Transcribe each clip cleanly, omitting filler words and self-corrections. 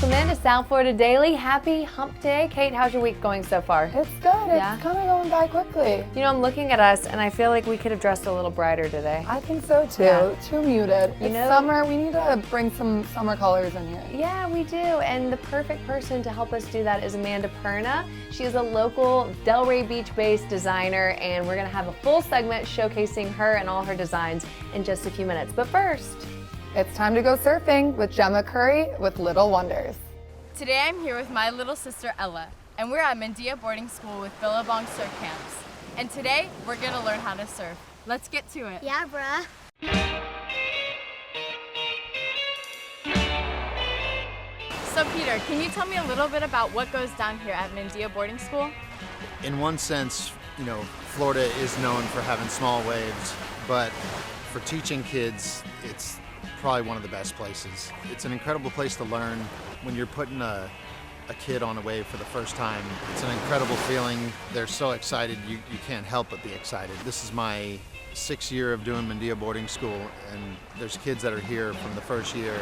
Welcome in to South Florida Daily. Happy Hump Day. Kate, how's your week going so far? It's good. Yeah? It's kind of going by quickly. You know, I'm looking at us and I feel like we could have dressed a little brighter today. I think so too. Yeah. Too muted. You It's know- summer. We need to bring some summer colors in here. Yeah, we do. And the perfect person to help us do that is Amanda Perna. She is a local Delray Beach-based designer, and we're going to have a full segment showcasing her and all her designs in just a few minutes. But first, It's time to go surfing with Gemma Curry with Little Wonders. Today I'm here with my little sister Ella, and we're at Mendia Boarding School with Billabong Surf Camps. And today we're gonna learn how to surf. Let's get to it. Yeah, bruh. So Peter, can you tell me a little bit about what goes down here at Mendia Boarding School? In one sense, you know, Florida is known for having small waves, but for teaching kids, it's probably one of the best places. It's an incredible place to learn. When you're putting a kid on a wave for the first time, it's an incredible feeling. They're so excited, you can't help but be excited. This is my 6th year of doing Mendia Boarding School, and there's kids that are here from the first year,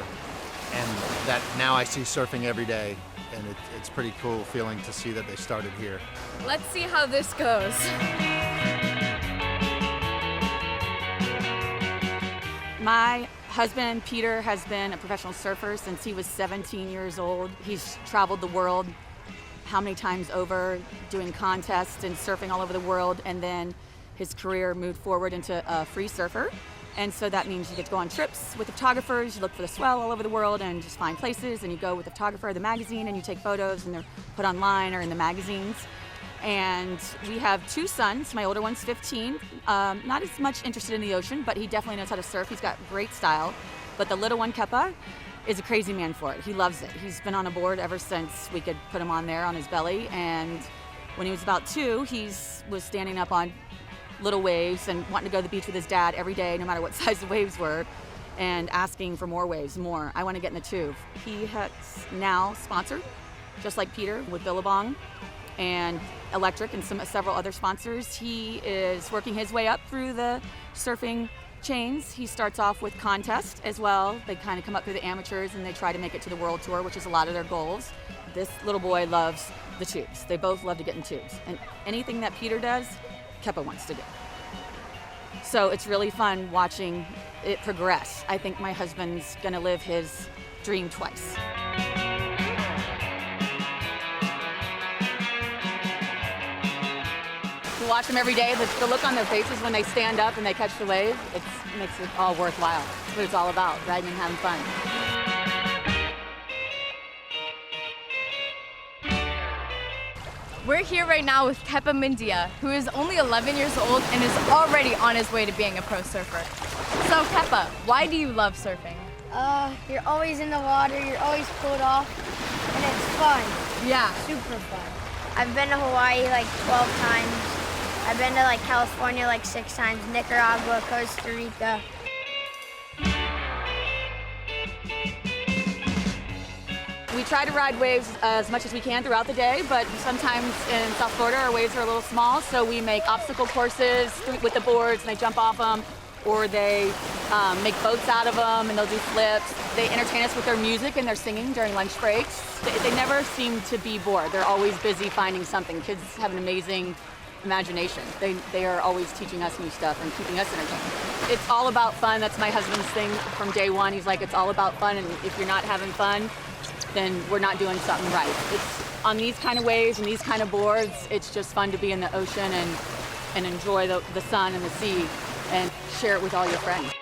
and that now I see surfing every day, and it's pretty cool feeling to see that they started here. Let's see how this goes. My husband, Peter, has been a professional surfer since he was 17 years old. He's traveled the world how many times over, doing contests and surfing all over the world, and then his career moved forward into a free surfer. And so that means you get to go on trips with photographers, you look for the swell all over the world and just find places, and you go with the photographer or the magazine and you take photos, and they're put online or in the magazines. And we have 2 sons. My older one's 15, not as much interested in the ocean, but he definitely knows how to surf. He's got great style. But the little one, Kepa, is a crazy man for it. He loves it. He's been on a board ever since we could put him on there on his belly. And when he was about 2, he was standing up on little waves and wanting to go to the beach with his dad every day, no matter what size the waves were, and asking for more waves, more. I want to get in the tube. He has now sponsored, just like Peter, with Billabong and Electric and several other sponsors. He is working his way up through the surfing chains. He starts off with contests as well. They kind of come up through the amateurs and they try to make it to the world tour, which is a lot of their goals. This little boy loves the tubes. They both love to get in tubes. And anything that Peter does, Kepa wants to do. So it's really fun watching it progress. I think my husband's gonna live his dream twice. You watch them every day, the look on their faces when they stand up and they catch the wave, it makes it all worthwhile. That's what it's all about, riding and having fun. We're here right now with Kepa Mendia, who is only 11 years old and is already on his way to being a pro surfer. So Kepa, why do you love surfing? You're always in the water, you're always pulled off, and it's fun. Yeah. Super fun. I've been to Hawaii like 12 times. I've been to like California like 6 times, Nicaragua, Costa Rica. We try to ride waves as much as we can throughout the day, but sometimes in South Florida our waves are a little small, so we make obstacle courses with the boards and they jump off them, or they make boats out of them and they'll do flips. They entertain us with their music and their singing during lunch breaks. They never seem to be bored. They're always busy finding something. Kids have an amazing imagination. They are always teaching us new stuff and keeping us entertained. It's all about fun. That's my husband's thing from day one. He's like, it's all about fun, and if you're not having fun, then we're not doing something right. It's on these kind of waves and these kind of boards, it's just fun to be in the ocean and enjoy the sun and the sea and share it with all your friends.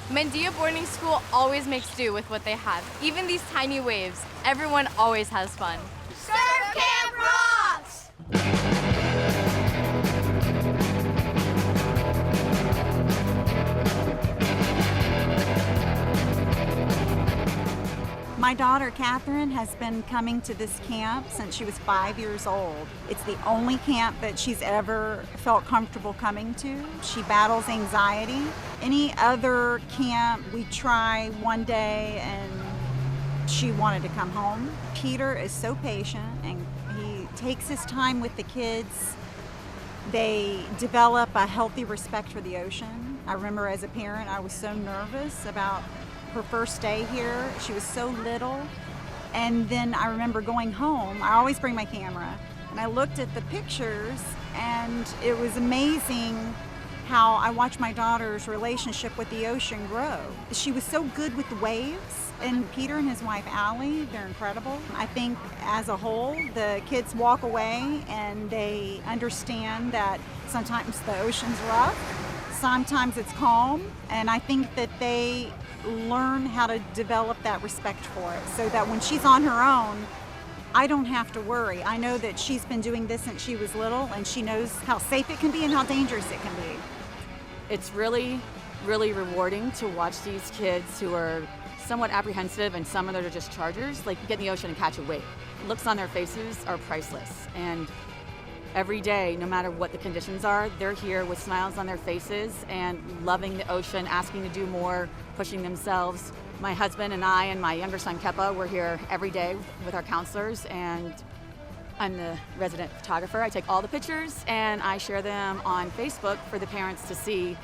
Mendia Boarding School always makes do with what they have. Even these tiny waves, everyone always has fun. Surf Camp rocks! My daughter, Catherine, has been coming to this camp since she was 5 years old. It's the only camp that she's ever felt comfortable coming to. She battles anxiety. Any other camp we try one day and she wanted to come home. Peter is so patient and he takes his time with the kids They develop a healthy respect for the ocean. I remember as a parent, I was so nervous about her first day here. She was so little. And then I remember going home. I always bring my camera. And I looked at the pictures, and it was amazing how I watched my daughter's relationship with the ocean grow. She was so good with the waves, and Peter and his wife Allie, they're incredible. I think as a whole, the kids walk away and they understand that sometimes the ocean's rough, sometimes it's calm, and I think that they learn how to develop that respect for it so that when she's on her own, I don't have to worry. I know that she's been doing this since she was little, and she knows how safe it can be and how dangerous it can be. It's really, really rewarding to watch these kids who are somewhat apprehensive and some of them are just chargers, like get in the ocean and catch a wave. Looks on their faces are priceless. And every day, no matter what the conditions are, they're here with smiles on their faces and loving the ocean, asking to do more, pushing themselves. My husband and I and my younger son, Kepa, we're here every day with our counselors, and I'm the resident photographer. I take all the pictures and I share them on Facebook for the parents to see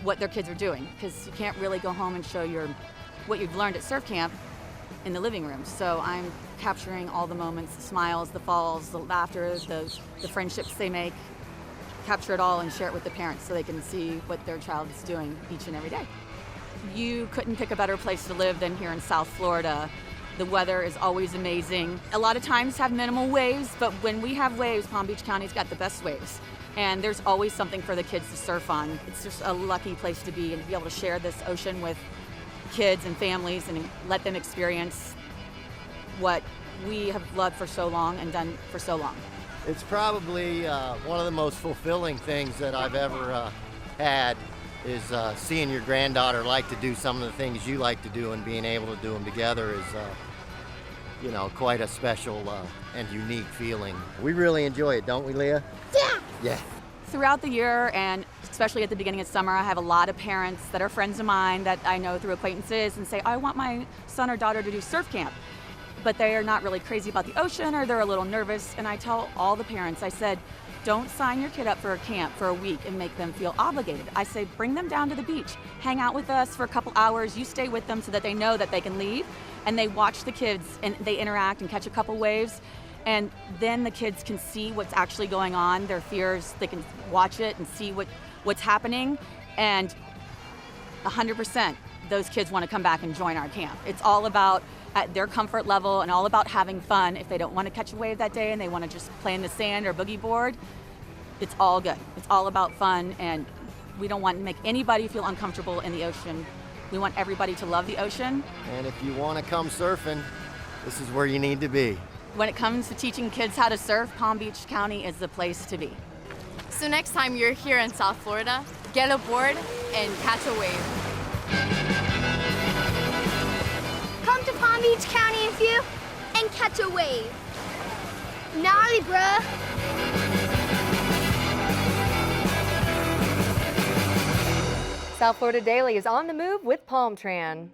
what their kids are doing, because you can't really go home and show what you've learned at surf camp in the living room. So I'm capturing all the moments, the smiles, the falls, the laughter, the friendships they make, capture it all and share it with the parents so they can see what their child is doing each and every day. You couldn't pick a better place to live than here in South Florida. The weather is always amazing. A lot of times have minimal waves, but when we have waves, Palm Beach County's got the best waves. And there's always something for the kids to surf on. It's just a lucky place to be and to be able to share this ocean with kids and families and let them experience what we have loved for so long and done for so long. It's probably one of the most fulfilling things that I've ever had is seeing your granddaughter like to do some of the things you like to do, and being able to do them together is quite a special and unique feeling. We really enjoy it, don't we, Leah? Yeah. Yeah. Throughout the year, and especially at the beginning of summer, I have a lot of parents that are friends of mine that I know through acquaintances and say, I want my son or daughter to do surf camp. But they are not really crazy about the ocean, or they're a little nervous. And I tell all the parents, I said, don't sign your kid up for a camp for a week and make them feel obligated. I say, bring them down to the beach, hang out with us for a couple hours, you stay with them so that they know that they can leave, and they watch the kids and they interact and catch a couple waves. And then the kids can see what's actually going on, their fears, they can watch it and see what's happening. And 100%, those kids want to come back and join our camp. It's all about at their comfort level and all about having fun. If they don't want to catch a wave that day and they want to just play in the sand or boogie board, it's all good. It's all about fun, and we don't want to make anybody feel uncomfortable in the ocean. We want everybody to love the ocean. And if you want to come surfing, this is where you need to be. When it comes to teaching kids how to surf, Palm Beach County is the place to be. So next time you're here in South Florida, get aboard and catch a wave. Come to Palm Beach County if you and catch a wave. Gnarly, bruh. South Florida Daily is on the move with Palm Tran.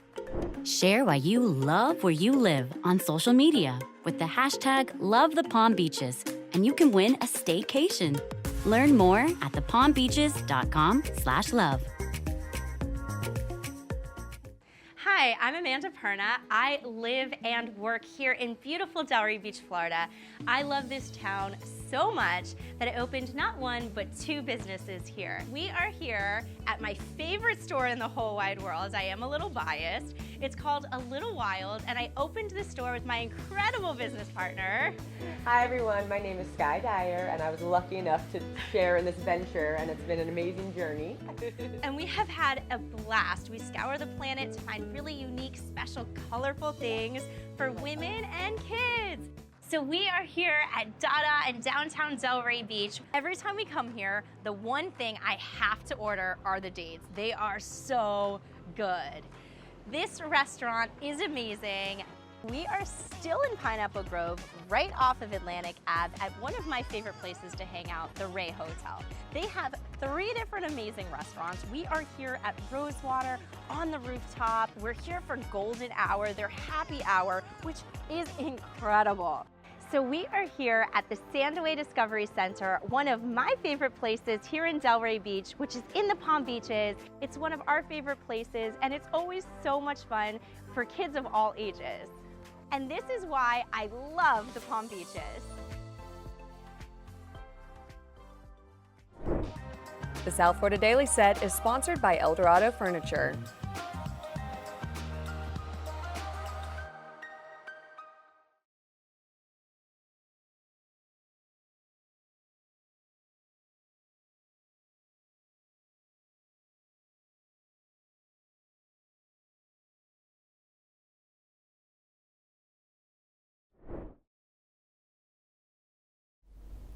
Share why you love where you live on social media with the hashtag #LoveThePalmBeaches, and you can win a staycation. Learn more at thepalmbeaches.com/love. Hi, I'm Amanda Perna. I live and work here in beautiful Delray Beach, Florida. I love this town so much that I opened not one, but 2 businesses here. We are here at my favorite store in the whole wide world. I am a little biased. It's called A Little Wild, and I opened this store with my incredible business partner. Hi everyone, my name is Sky Dyer, and I was lucky enough to share in this venture, and it's been an amazing journey. And we have had a blast. We scour the planet to find really unique, special, colorful things for women and kids. So we are here at Dada in downtown Delray Beach. Every time we come here, the one thing I have to order are the dates. They are so good. This restaurant is amazing. We are still in Pineapple Grove, right off of Atlantic Ave, at one of my favorite places to hang out, the Ray Hotel. They have 3 different amazing restaurants. We are here at Rosewater on the rooftop. We're here for Golden Hour, their happy hour, which is incredible. So we are here at the Sandaway Discovery Center, one of my favorite places here in Delray Beach, which is in the Palm Beaches. It's one of our favorite places, and it's always so much fun for kids of all ages. And this is why I love the Palm Beaches. The South Florida Daily set is sponsored by Eldorado Furniture.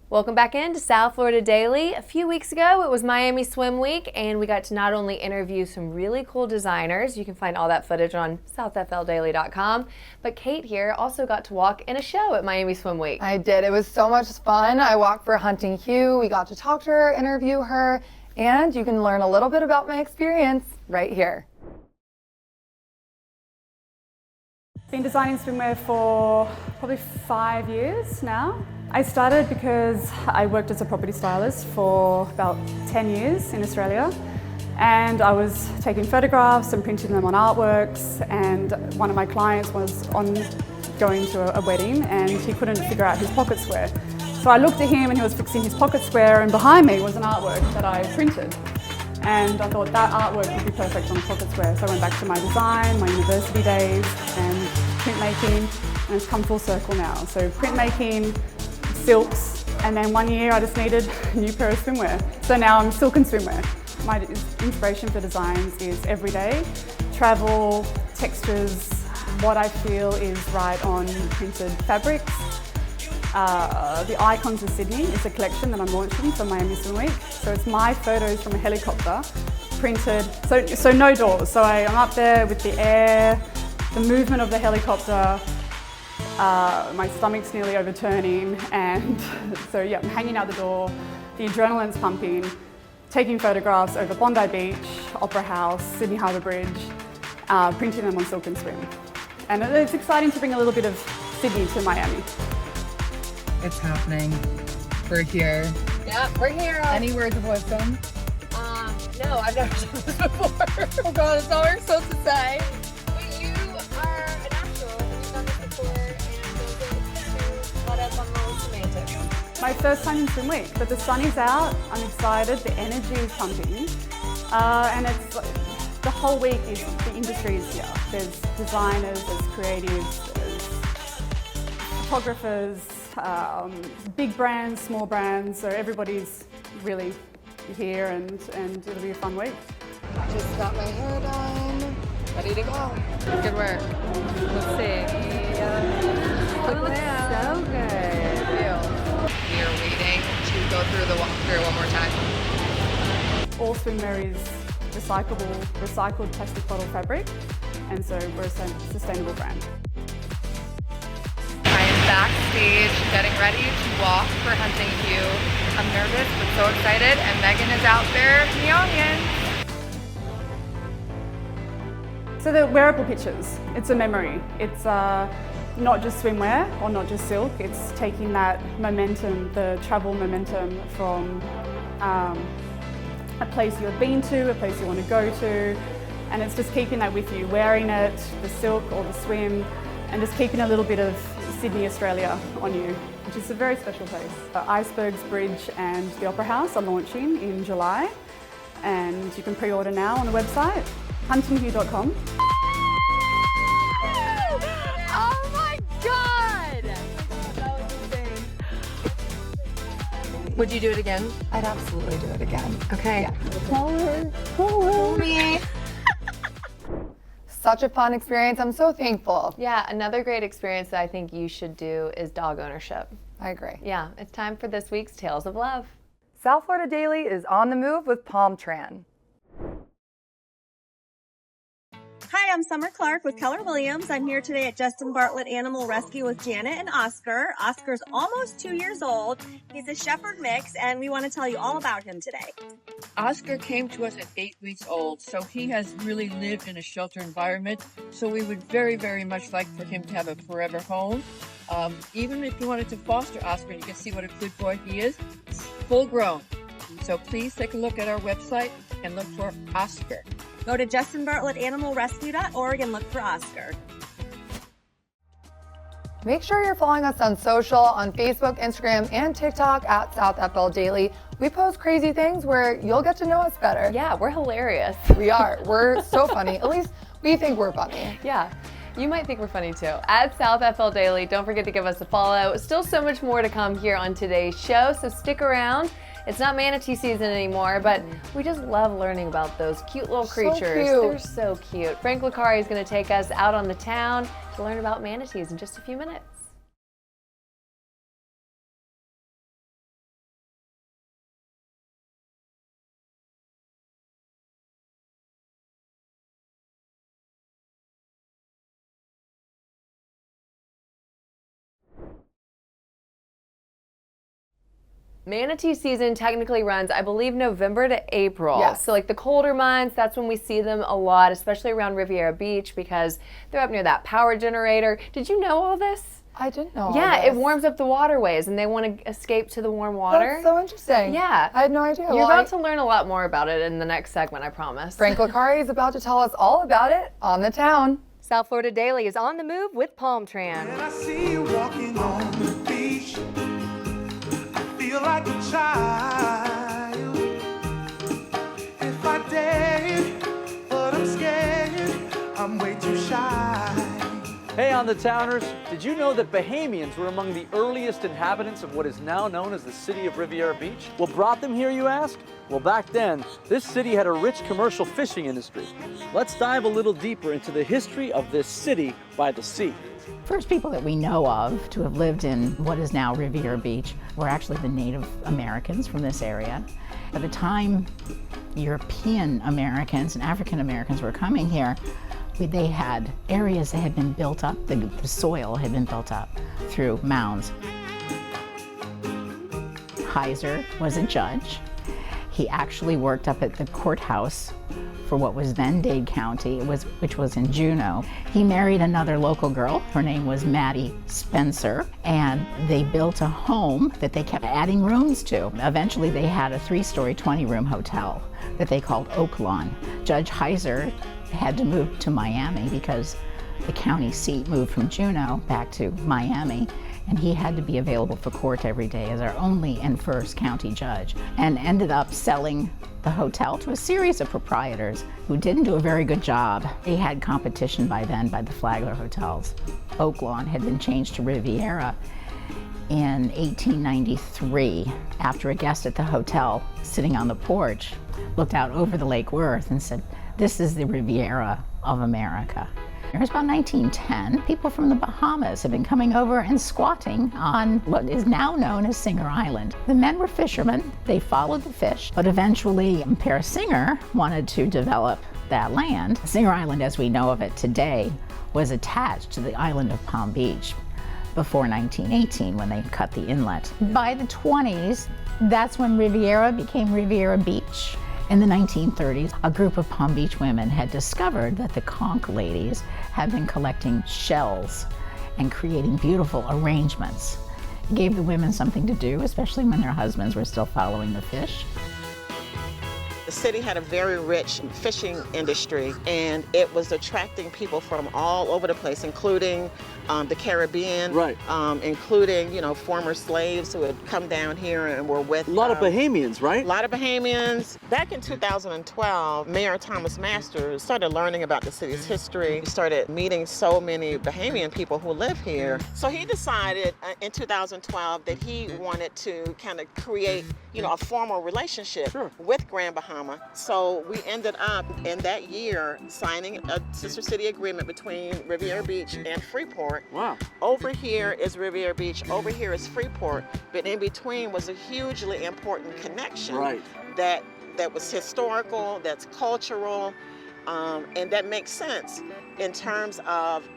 Welcome back into South Florida Daily. A few weeks ago, it was Miami Swim Week, and we got to not only interview some really cool designers, you can find all that footage on southfldaily.com, but Kate here also got to walk in a show at Miami Swim Week. I did. It was so much fun. I walked for Hunting Hugh. We got to talk to her, interview her, and you can learn a little bit about my experience right here. Been designing swimwear for probably 5 years now. I started because I worked as a property stylist for about 10 years in Australia, and I was taking photographs and printing them on artworks, and one of my clients was going to a wedding and he couldn't figure out his pocket square. So I looked at him and he was fixing his pocket square, and behind me was an artwork that I printed. And I thought that artwork would be perfect on a pocket square. So I went back to my design, my university days, and printmaking, and it's come full circle now. So printmaking, silks, and then 1 year I just needed a new pair of swimwear. So now I'm silk and swimwear. My inspiration for designs is everyday, travel, textures, what I feel is right on printed fabrics. The Icons of Sydney is a collection that I'm launching for Miami Swim Week. So it's my photos from a helicopter printed, so no doors. So I'm up there with the air, the movement of the helicopter, my stomach's nearly overturning, and so yeah, I'm hanging out the door, the adrenaline's pumping, taking photographs over Bondi Beach, Opera House, Sydney Harbour Bridge, printing them on Silk and Swim. And it's exciting to bring a little bit of Sydney to Miami. It's happening. We're here. Yeah, we're here. Any words of wisdom? No, I've never done this before. Oh God, it's not what you're supposed to say. But you are a natural. You've done this before, and so caught up on those semantics. My first time in Swim Week, but the sun is out, I'm excited, the energy is pumping, and it's the whole week is the industry is here. There's designers, there's creatives, there's photographers, big brands, small brands, so everybody's really here, and it'll be a fun week. Just got my hair done, ready to go. Good work. Let's see. It looks so good. We are waiting to go through the walkthrough one more time. All swimwear is recycled plastic bottle fabric, and so we're a sustainable brand. I am backstage getting ready to walk for Hunting Hugh. I'm nervous but so excited, and Megan is out there in the audience. So the wearable pictures, it's a memory. It's not just swimwear or not just silk, it's taking that momentum, the travel momentum from a place you've been to, a place you want to go to, and it's just keeping that with you, wearing it, the silk or the swim, and just keeping a little bit of Sydney, Australia on you, which is a very special place. Icebergs Bridge and the Opera House are launching in July, and you can pre-order now on the website, huntinghugh.com. Oh my God! That was insane. Would you do it again? I'd absolutely do it again. Okay. Pull me. Such a fun experience. I'm so thankful. Yeah, another great experience that I think you should do is dog ownership. I agree. Yeah, it's time for this week's Tales of Love. South Florida Daily is on the move with Palm Tran. Hi, I'm Summer Clark with Keller Williams. I'm here today at Justin Bartlett Animal Rescue with Janet and Oscar. Oscar's almost 2 years old. He's a Shepherd mix, and we want to tell you all about him today. Oscar came to us at 8 weeks old, so he has really lived in a shelter environment. So we would very, very much like for him to have a forever home. Even if you wanted to foster Oscar, you can see what a good boy he is, full grown. So please take a look at our website and look for Oscar. Go to justinbartlettanimalrescue.org and look for Oscar. Make sure you're following us on social, on Facebook, Instagram, and TikTok at South FL Daily. We post crazy things where you'll get to know us better. Yeah, we're hilarious. We are. We're so funny. At least we think we're funny. Yeah. You might think we're funny too. At South FL Daily, don't forget to give us a follow. Still so much more to come here on today's show, so stick around. It's not manatee season anymore, but we just love learning about those cute little creatures. So cute. They're so cute. Frank Licari is going to take us out on the town to learn about manatees in just a few minutes. Manatee season technically runs, I believe, November to April. Yes. So like the colder months, that's when we see them a lot, especially around Riviera Beach because they're up near that power generator. Did you know all this? I didn't know all Yeah, this. it warms up the waterways and they want to escape to the warm water. That's so interesting. Yeah. I had no idea. You're about to learn a lot more about it in the next segment, I promise. Frank Licari is about to tell us all about it on the town. South Florida Daily is on the move with Palm Tran. When I see you walking on the beach, feel like a child. If I dared, but I'm scared, I'm way too shy. Hey on the towners, did you know that Bahamians were among the earliest inhabitants of what is now known as the city of Riviera Beach? What brought them here, you ask? Well, back then, this city had a rich commercial fishing industry. Let's dive a little deeper into the history of this city by the sea. First people that we know of to have lived in what is now Riviera Beach were actually the Native Americans from this area. By the time European Americans and African Americans were coming here, they had areas that had been built up, the soil had been built up through mounds. Heiser was a judge. He actually worked up at the courthouse for what was then Dade County, which was in Juneau. He married another local girl. Her name was Maddie Spencer, and they built a home that they kept adding rooms to. Eventually, they had a 3-story, 20-room hotel that they called Oaklawn. Judge Heiser had to move to Miami because the county seat moved from Juneau back to Miami, and he had to be available for court every day as our only and first county judge, and ended up selling the hotel to a series of proprietors who didn't do a very good job. They had competition by then by the Flagler hotels. Oaklawn had been changed to Riviera in 1893 after a guest at the hotel, sitting on the porch, looked out over the Lake Worth and said, "This is the Riviera of America." It was about 1910. People from the Bahamas had been coming over and squatting on what is now known as Singer Island. The men were fishermen. They followed the fish, but eventually Paris Singer wanted to develop that land. Singer Island, as we know of it today, was attached to the island of Palm Beach before 1918 when they cut the inlet. By the 20s, that's when Riviera became Riviera Beach. In the 1930s, a group of Palm Beach women had discovered that the conch ladies had been collecting shells and creating beautiful arrangements. It gave the women something to do, especially when their husbands were still following the fish. The city had a very rich fishing industry, and it was attracting people from all over the place, including the Caribbean, right. Including, former slaves who had come down here and were with... A lot of Bahamians, right? A lot of Bahamians. Back in 2012, Mayor Thomas Masters started learning about the city's history. He started meeting so many Bahamian people who live here. So he decided in 2012 that he wanted to kind of create, a formal relationship with Grand Bahama. So we ended up in that year signing a sister city agreement between Riviera Beach and Freeport. Wow. Over here is Riviera Beach, over here is Freeport, but in between was a hugely important connection that was historical, that's cultural, and that makes sense in terms of,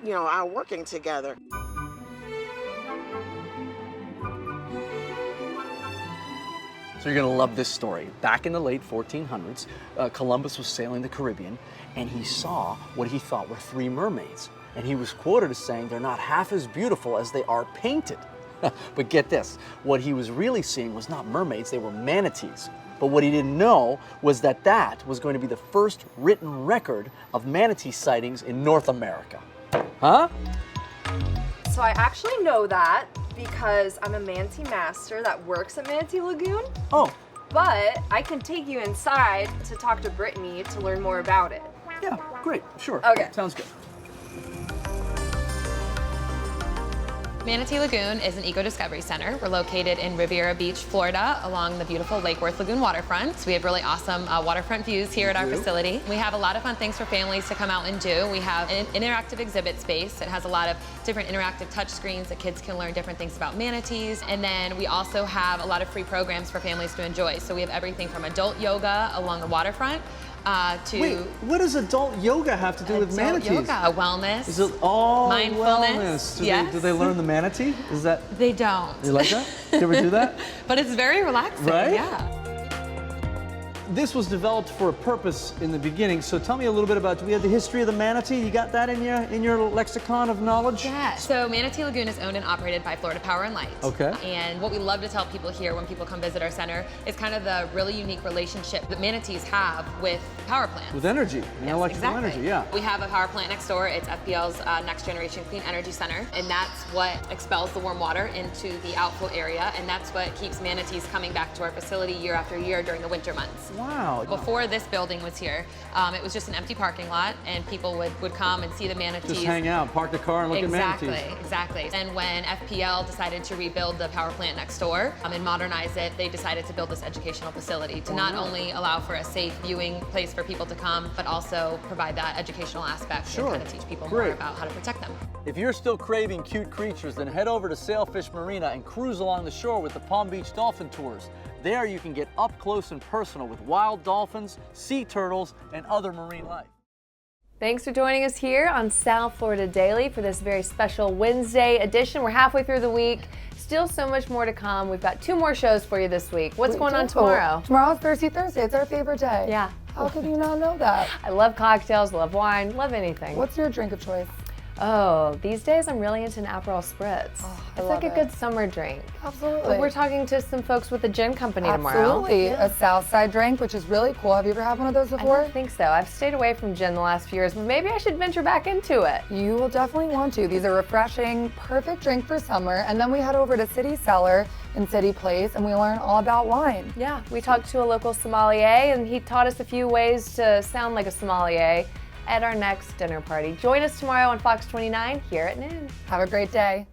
our working together. So you're gonna love this story. Back in the late 1400s, Columbus was sailing the Caribbean and he saw what he thought were 3 mermaids. and he was quoted as saying they're not half as beautiful as they are painted. But get this, what he was really seeing was not mermaids, they were manatees. But what he didn't know was that that was going to be the first written record of manatee sightings in North America. Huh? So I actually know that because I'm a manatee master that works at Manatee Lagoon. Oh. But I can take you inside to talk to Brittany to learn more about it. Yeah, great, sure. Okay. Sounds good. Manatee Lagoon is an eco-discovery center. We're located in Riviera Beach, Florida, along the beautiful Lake Worth Lagoon waterfront. So we have really awesome waterfront views here at our facility. We have a lot of fun things for families to come out and do. We have an interactive exhibit space. It has a lot of different interactive touch screens that kids can learn different things about manatees. And then we also have a lot of free programs for families to enjoy. So we have everything from adult yoga along the waterfront to Wait, what does adult yoga have to do with manatees? Yoga, wellness, Is it all mindfulness. wellness? Do they learn the manatee? Is that? They don't. You like that? You ever do that? But it's very relaxing, Right? yeah. This was developed for a purpose in the beginning, so tell me a little bit about, do we have the history of the manatee? You got that in your lexicon of knowledge? Yeah. So Manatee Lagoon is owned and operated by Florida Power and Light. Okay. And what we love to tell people here when people come visit our center is kind of the really unique relationship that manatees have with power plants. With energy, and electrical energy, yeah. We have a power plant next door. It's FPL's Next Generation Clean Energy Center, and that's what expels the warm water into the outflow area, and that's what keeps manatees coming back to our facility year after year during the winter months. Wow. Before this building was here, it was just an empty parking lot, and people would come and see the manatees. Just hang out, park the car, and look at manatees. Exactly. And when FPL decided to rebuild the power plant next door and modernize it, they decided to build this educational facility to not only allow for a safe viewing place for people to come, but also provide that educational aspect and kind of teach people more about how to protect them. If you're still craving cute creatures, then head over to Sailfish Marina and cruise along the shore with the Palm Beach Dolphin Tours. There you can get up close and personal with wild dolphins, sea turtles, and other marine life. Thanks for joining us here on South Florida Daily for this very special Wednesday edition. We're halfway through the week. Still so much more to come. We've got 2 more shows for you this week. What's going on tomorrow? Tomorrow's Thirsty Thursday. It's our favorite day. Yeah. How could you not know that? I love cocktails, love wine, love anything. What's your drink of choice? Oh, these days I'm really into an Aperol Spritz. It's like a good summer drink. Absolutely. But we're talking to some folks with the gin company tomorrow. Absolutely. A Southside drink, which is really cool. Have you ever had one of those before? I don't think so. I've stayed away from gin the last few years, but maybe I should venture back into it. You will definitely want to. These are refreshing, perfect drink for summer. And then we head over to City Cellar in City Place and we learn all about wine. Yeah, we talked to a local sommelier and he taught us a few ways to sound like a sommelier at our next dinner party. Join us tomorrow on Fox 29 here at noon. Have a great day.